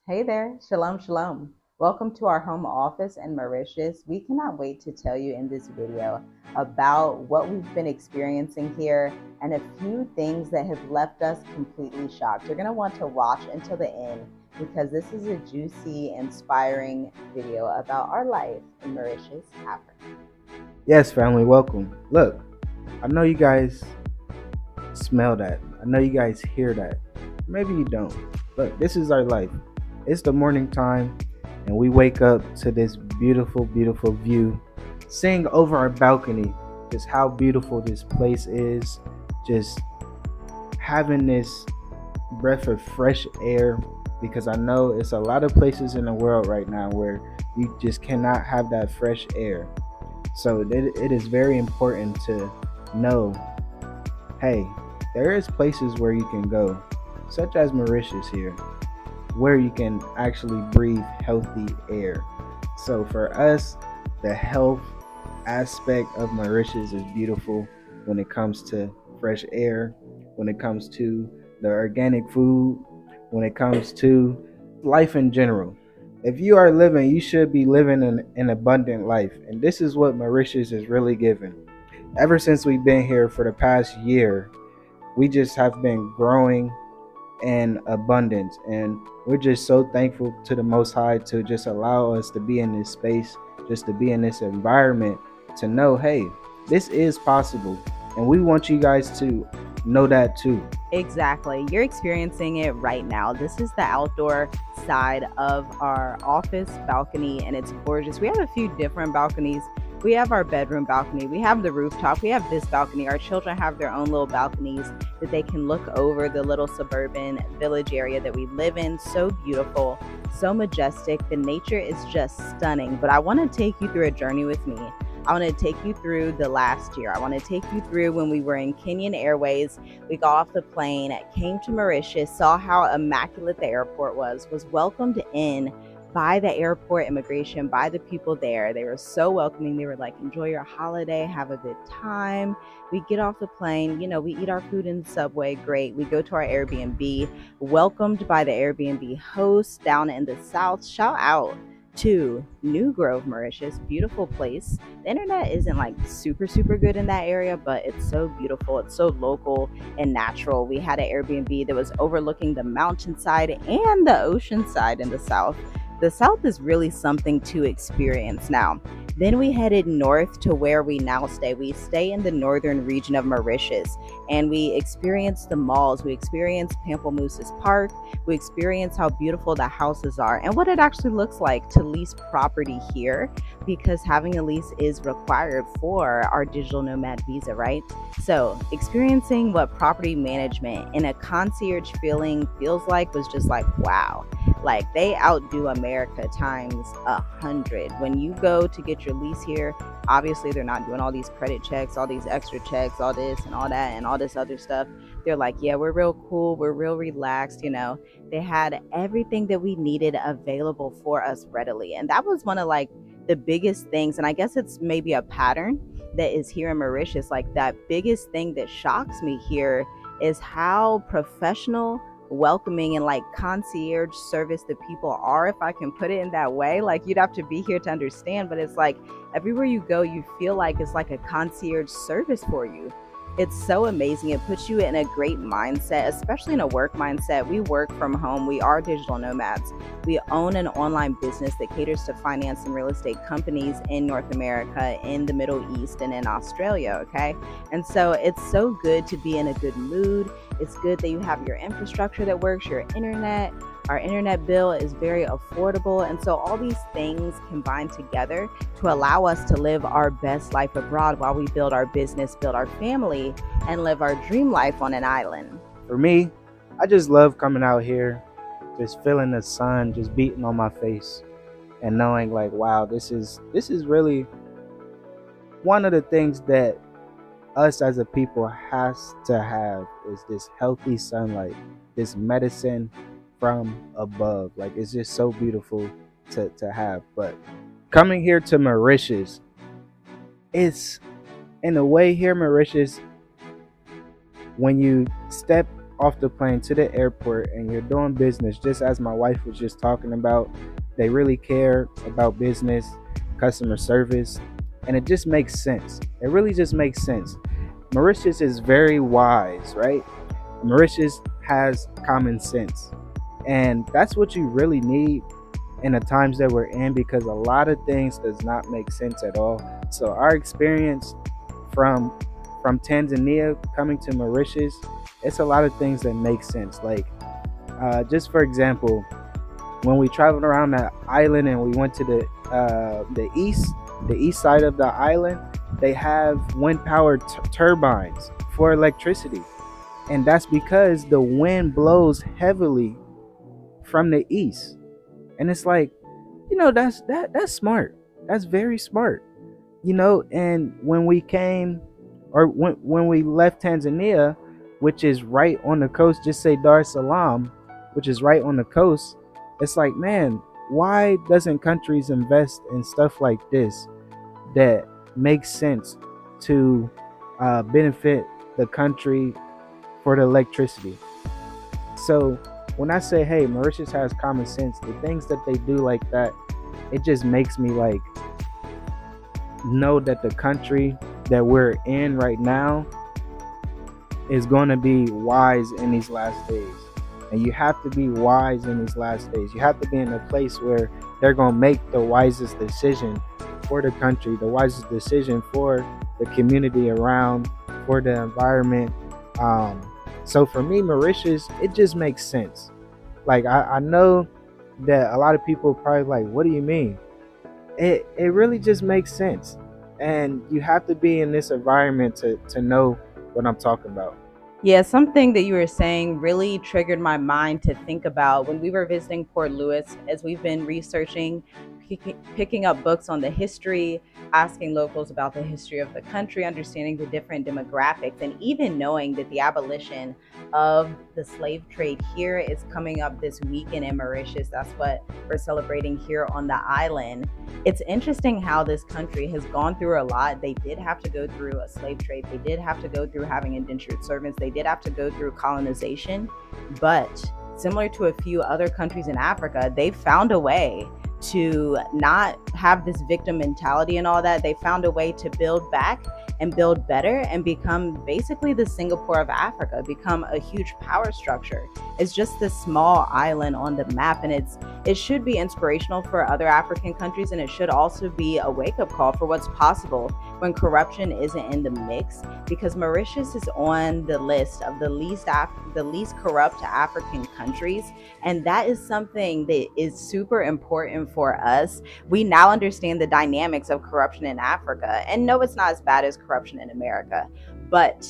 Hey there, shalom, shalom. Welcome to our home office in Mauritius. We cannot wait to tell you in this video about what we've been experiencing here and a few things that have left us completely shocked. You're going to want to watch until the end because this is a juicy, inspiring video about our life in Mauritius, Africa. Yes, family, welcome. Look, I know you guys smell that. I know you guys hear that. Maybe you don't. Look, this is our life. It's the morning time, and we wake up to this beautiful, beautiful view, seeing over our balcony just how beautiful this place is, just having this breath of fresh air. Because I know it's a lot of places in the world right now where you just cannot have that fresh air. So it is very important to know, hey, there is places where you can go, such as Mauritius here, where you can actually breathe healthy air. So for us, the health aspect of Mauritius is beautiful when it comes to fresh air, when it comes to the organic food, when it comes to life in general. If you are living, you should be living an abundant life. And this is what Mauritius is really giving. Ever since we've been here for the past year, we just have been growing in abundance. And we're just so thankful to the Most High to just allow us to be in this space, just to be in this environment, to know, hey, this is possible. And we want you guys to know that too. Exactly. You're experiencing it right now. This is the outdoor side of our office balcony, and it's gorgeous. We have a few different balconies. We have our bedroom balcony, we have the rooftop, we have this balcony. Our children have their own little balconies that they can look over the little suburban village area that we live in. So beautiful, so majestic. The nature is just stunning. But I want to take you through a journey with me. I want to take you through the last year. I want to take you through when we were in Kenyan Airways. We got off the plane, came to Mauritius, saw how immaculate the airport was welcomed in by the airport immigration, by the people there. They were so welcoming. They were like, enjoy your holiday, have a good time. We get off the plane, we eat our food in the subway, great. We go to our Airbnb, welcomed by the Airbnb host down in the south. Shout out to New Grove, Mauritius, beautiful place. The internet isn't like super, super good in that area, but it's so beautiful. It's so local and natural. We had an Airbnb that was overlooking the mountainside and the ocean side in the south. The south is really something to experience now. Then we headed north to where we now stay. We stay in the northern region of Mauritius, and we experience the malls. We experience Pamplemousses Park. We experience how beautiful the houses are and what it actually looks like to lease property here, because having a lease is required for our digital nomad visa, right? So experiencing what property management in a concierge feeling feels like was just like, wow. Like, they outdo America times 100. When you go to get your lease here, obviously they're not doing all these credit checks, all these extra checks, all this and all that and all this other stuff. They're like, yeah, we're real cool, we're real relaxed. They had everything that we needed available for us readily. And that was one of like the biggest things, and I guess it's maybe a pattern that is here in Mauritius. Like, that biggest thing that shocks me here is how professional, welcoming, and like concierge service the people are, if I can put it in that way. Like, you'd have to be here to understand, but it's like everywhere you go, you feel like it's like a concierge service for you. It's so amazing. It puts you in a great mindset, especially in a work mindset. We work from home. We are digital nomads. We own an online business that caters to finance and real estate companies in North America, in the Middle East, and in Australia, okay? And so it's so good to be in a good mood. It's good that you have your infrastructure that works, your internet. Our internet bill is very affordable. And so all these things combine together to allow us to live our best life abroad while we build our business, build our family, and live our dream life on an island. For me, I just love coming out here, just feeling the sun just beating on my face and knowing like, wow, this is really one of the things that us as a people has to have, is this healthy sunlight, this medicine from above. Like, it's just so beautiful to have. But coming here to Mauritius, it's in a way here, Mauritius, when you step off the plane to the airport and you're doing business, just as my wife was just talking about. They really care about business, customer service, and it just makes sense. It really just makes sense. Mauritius is very wise, right? Mauritius has common sense. And that's what you really need in the times that we're in, because a lot of things does not make sense at all. So our experience from Tanzania coming to Mauritius, it's a lot of things that make sense. Like just for example, when we traveled around the island and we went to the east side of the island, they have wind powered turbines for electricity, and that's because the wind blows heavily from the east. And it's like, that's smart. That's very smart. And when we came, or when we left Tanzania, which is right on the coast, just say Dar es Salaam, which is right on the coast. It's like, man, why doesn't countries invest in stuff like this that makes sense to benefit the country for the electricity? So when I say, hey, Mauritius has common sense, the things that they do like that, it just makes me like know that the country that we're in right now is going to be wise in these last days. And you have to be wise in these last days. You have to be in a place where they're going to make the wisest decision for the country, the wisest decision for the community around, for the environment. So for me, Mauritius, it just makes sense. Like I know that a lot of people probably like, what do you mean? It really just makes sense. And you have to be in this environment to know what I'm talking about. Yeah, something that you were saying really triggered my mind to think about when we were visiting Port Louis, as we've been researching, picking up books on the history, asking locals about the history of the country, understanding the different demographics, and even knowing that the abolition of the slave trade here is coming up this weekend in Mauritius. That's what we're celebrating here on the island. It's interesting how this country has gone through a lot. They did have to go through a slave trade. They did have to go through having indentured servants. They did have to go through colonization. But similar to a few other countries in Africa, they found a way to not have this victim mentality and all that. They found a way to build back and build better and become basically the Singapore of Africa, become a huge power structure. It's just this small island on the map, and it should be inspirational for other African countries, and it should also be a wake-up call for what's possible when corruption isn't in the mix, because Mauritius is on the list of the least corrupt African countries, and that is something that is super important for us. We now understand the dynamics of corruption in Africa, and no, it's not as bad as corruption in America, but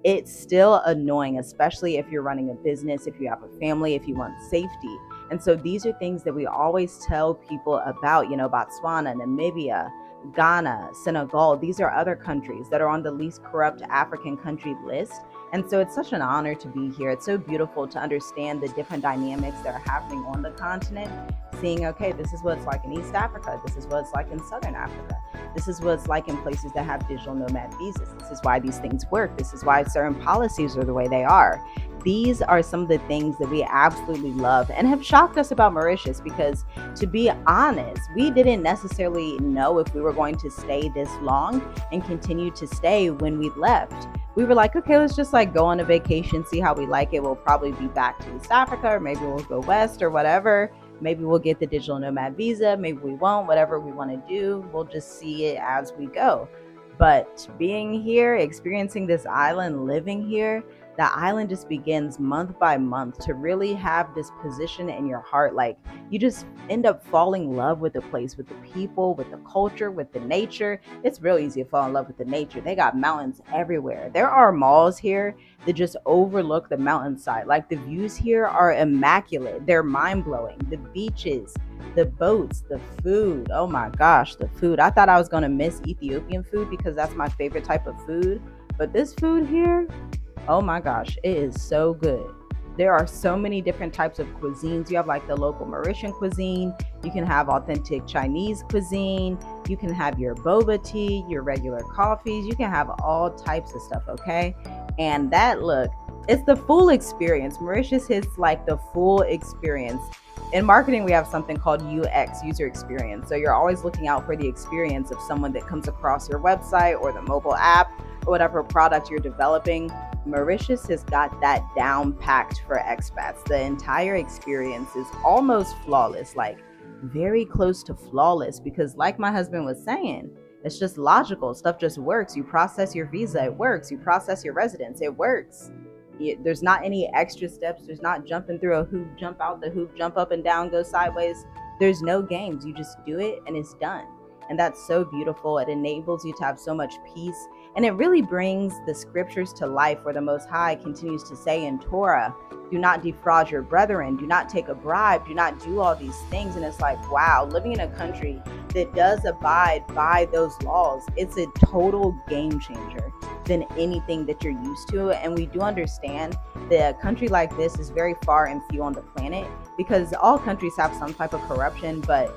it's still annoying, especially if you're running a business, if you have a family, if you want safety. And so these are things that we always tell people about, Botswana, Namibia, Ghana, Senegal. These are other countries that are on the least corrupt African country list. And so it's such an honor to be here. It's so beautiful to understand the different dynamics that are happening on the continent, seeing, okay, this is what it's like in East Africa. This is what it's like in Southern Africa. This is what it's like in places that have digital nomad visas. This is why these things work. This is why certain policies are the way they are. These are some of the things that we absolutely love and have shocked us about Mauritius, because to be honest, we didn't necessarily know if we were going to stay this long and continue to stay when we left. We were like, okay, let's just go on a vacation, see how we like it. We'll probably be back to East Africa, or maybe we'll go west or whatever. Maybe we'll get the digital nomad visa. Maybe we won't. Whatever we want to do, we'll just see it as we go. But being here, experiencing this island, living here, the island just begins month by month to really have this position in your heart. Like, you just end up falling in love with the place, with the people, with the culture, with the nature. It's real easy to fall in love with the nature. They got mountains everywhere. There are malls here that just overlook the mountainside. Like, the views here are immaculate. They're mind-blowing. The beaches, the boats, the food. Oh my gosh, the food. I thought I was going to miss Ethiopian food because that's my favorite type of food. But this food here, oh my gosh, it is so good. There are so many different types of cuisines. You have the local Mauritian cuisine. You can have authentic Chinese cuisine. You can have your boba tea, your regular coffees. You can have all types of stuff, okay? And that, look, It's the full experience. Mauritius hits like the full experience. In marketing, we have something called UX, user experience. So you're always looking out for the experience of someone that comes across your website or the mobile app or whatever product you're developing. Mauritius has got that down packed for expats. The entire experience is almost flawless, like very close to flawless, because, like my husband was saying, it's just logical. Stuff just works. You process your visa, it works. You process your residence, it works. There's not any extra steps. There's not jumping through a hoop, jump out the hoop, jump up and down, go sideways. There's no games. You just do it and it's done. And that's so beautiful. It enables you to have so much peace. And it really brings the scriptures to life, where the Most High continues to say in Torah, do not defraud your brethren, do not take a bribe, do not do all these things. And it's like, wow, living in a country that does abide by those laws, it's a total game changer than anything that you're used to. And we do understand that a country like this is very far and few on the planet, because all countries have some type of corruption. But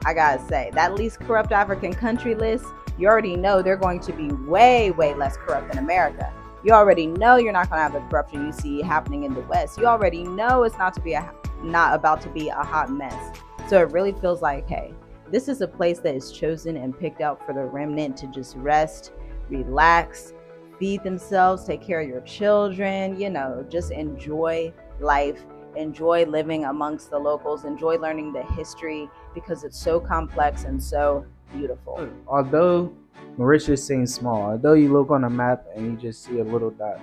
I gotta say, that least corrupt African country list, you already know they're going to be way, way less corrupt than America. You already know you're not going to have the corruption you see happening in the West. You already know it's not about to be a hot mess. So it really feels like, hey, this is a place that is chosen and picked out for the remnant to just rest, relax, feed themselves, take care of your children, just enjoy life, enjoy living amongst the locals, enjoy learning the history, because it's so complex and so beautiful. Although Mauritius seems small, although you look on a map and you just see a little dot,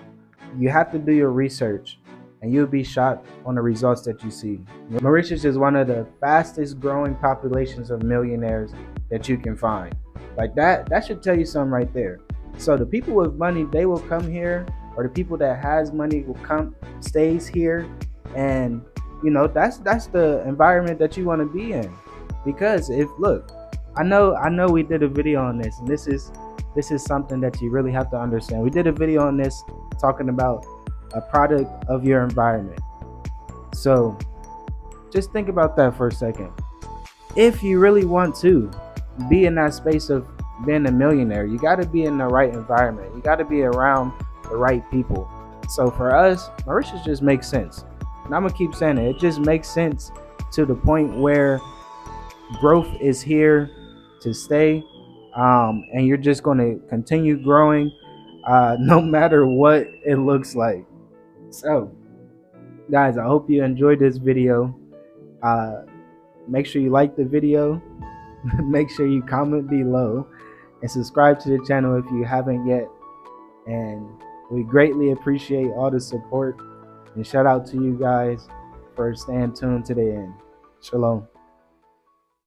you have to do your research and you'll be shocked on the results that you see. Mauritius is one of the fastest growing populations of millionaires that you can find. Like that should tell you something right there. So the people with money, they will come here, or the people that has money will come, stays here, and that's the environment that you want to be in. Because I know we did a video on this, and this is something that you really have to understand. We did a video on this talking about a product of your environment. So just think about that for a second. If you really want to be in that space of being a millionaire, you got to be in the right environment. You got to be around the right people. So for us, Mauritius just makes sense. And I'm going to keep saying it. It just makes sense to the point where growth is here to stay, and you're just going to continue growing no matter what it looks like. So guys, I hope you enjoyed this video. Make sure you like the video. Make sure you comment below and subscribe to the channel if you haven't yet. And we greatly appreciate all the support, and shout out to you guys for staying tuned to the end. Shalom.